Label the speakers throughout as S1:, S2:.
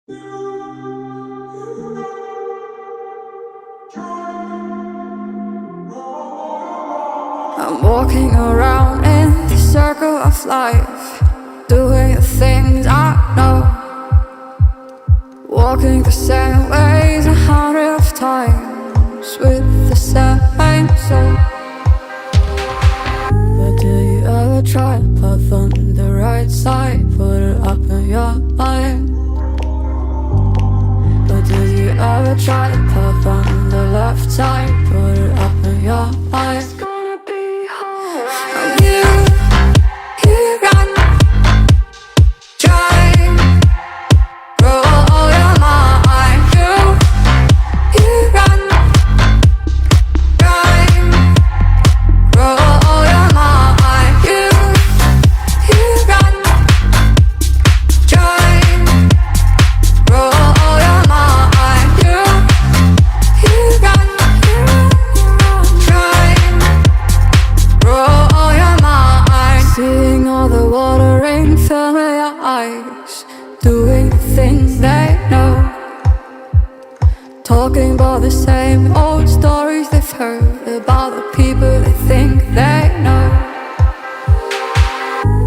S1: I'm walking around in the circle of life, doing the things I know, walking the same ways 100 of times with the same soul. But do you ever try to path on the right side, put it up in your mind? But do you ever try to path on the left side, put it up in your mind? Doing the things they know, talking about the same old stories they've heard about the people they think they know.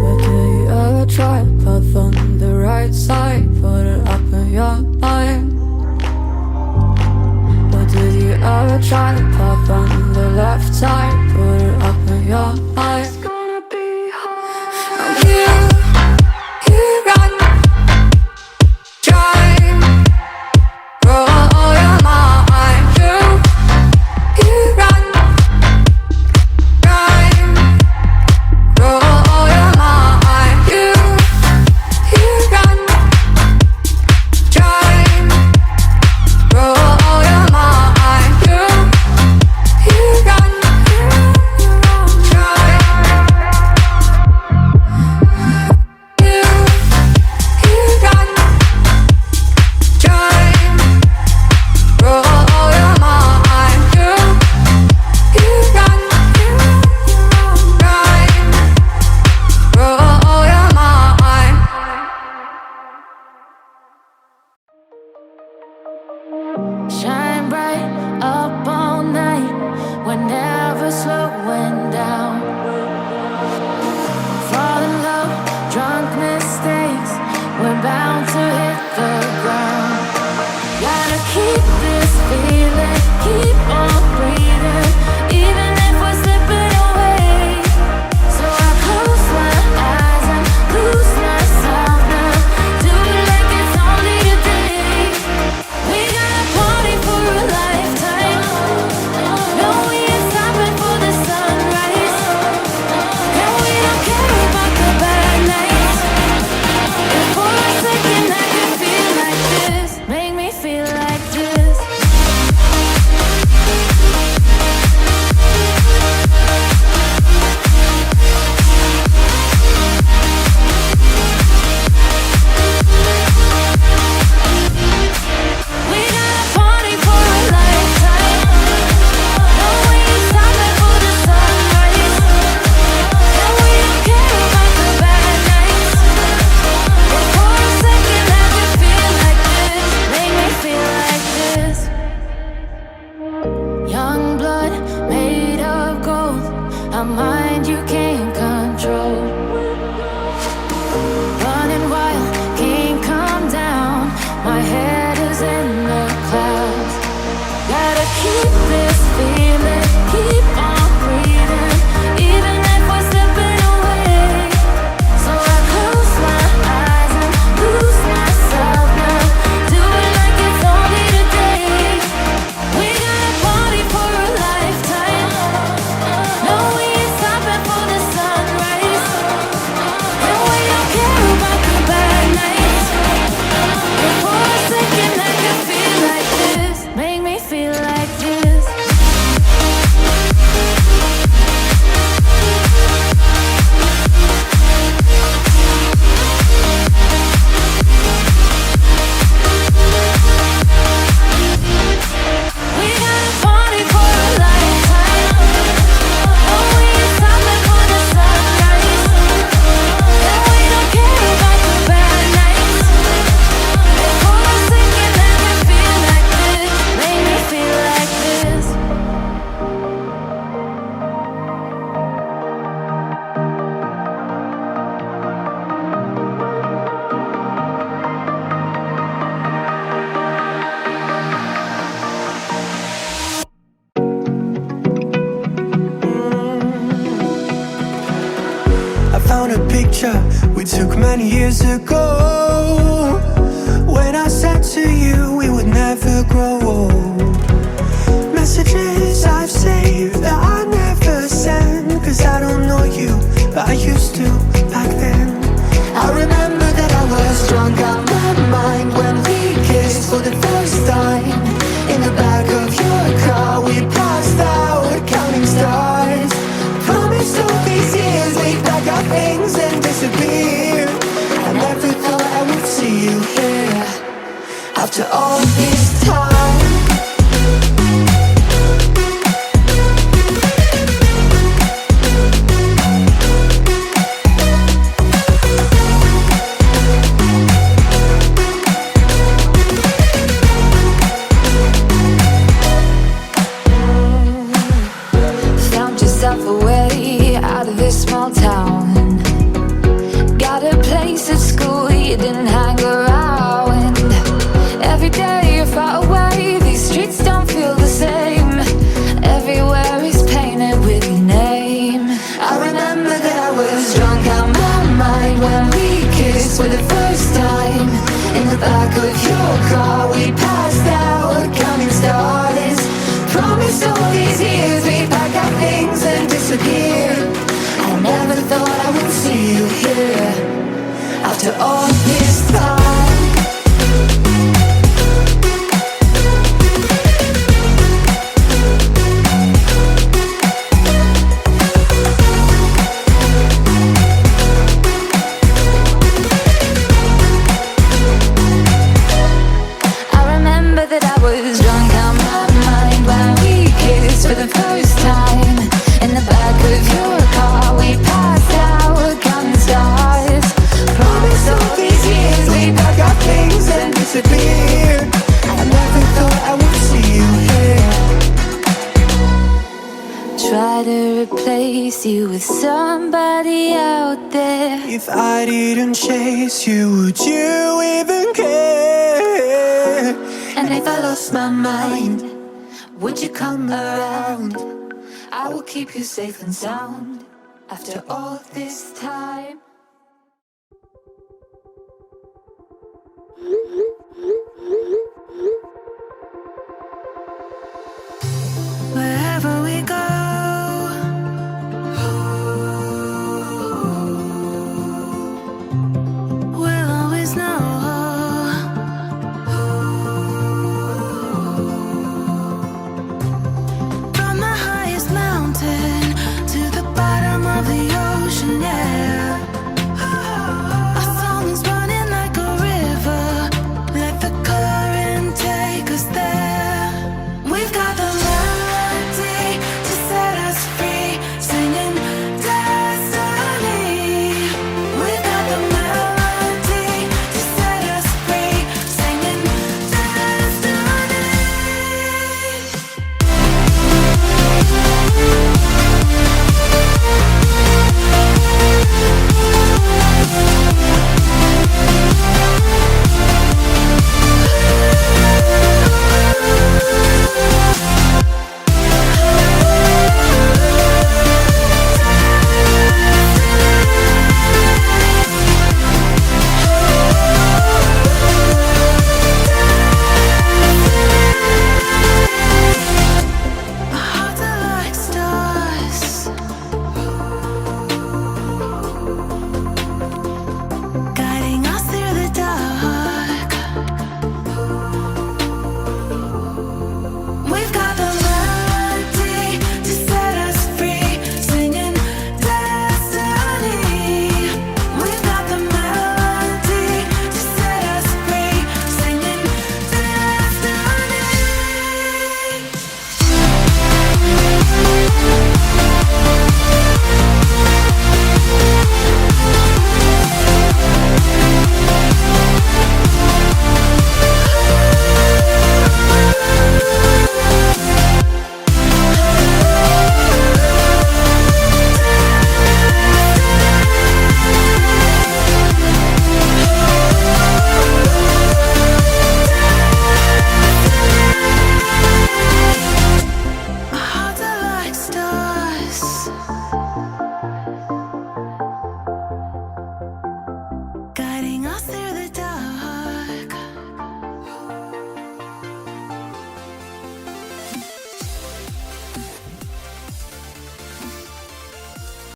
S1: But do you ever try to path on the right side, put it up in your mind? But do you ever try to path on the left side, put it up in your mind? It's gonna be hard. I'm here.
S2: Shine bright up all night, we're never slowing down. Fall in love, drunk mistakes, we're bound to hit the ground. Gotta keep this feeling, keep on breathing, even if we're slipping away. So I close my eyes and lose myself now, do it like it's only today. We got a party for a lifetime. No, we ain't stopping for the sunrise. And we don't care about the bad nights. If for a second I can feel like this, make me feel like this.
S3: I found a picture we took many years ago, when I said to you we would never grow old. Messages I've saved that I never send, cause I don't know you, but I used to back then. I remember that I was drunk out my mind when we kissed for the first time. In the back of your car we passed out counting stars. Promised all these years we'd pack our things and disappear. I never thought I would see you here after all this time.
S2: Away out of this small town. Got a place at school you didn't hang around. Every day you're far away, these streets don't feel the same. Everywhere is painted with your name. I remember that I was drunk out my mind when we kissed for the first time. In the back of your car we passed out counting stars. Promised all these years we'd pack our things and disappear. I never thought I would see you here after all this time. I remember that I was drunk out my mind when we kissed for the first time. In the back of your car we passed out counting stars. Promised all these years we'd pack our things and disappear.
S3: I never thought I would see you here.
S2: Try to replace you with somebody out there.
S3: If I didn't chase you, would you even care?
S2: And if I lost my mind, would you come around? I will keep you safe and sound after all this time.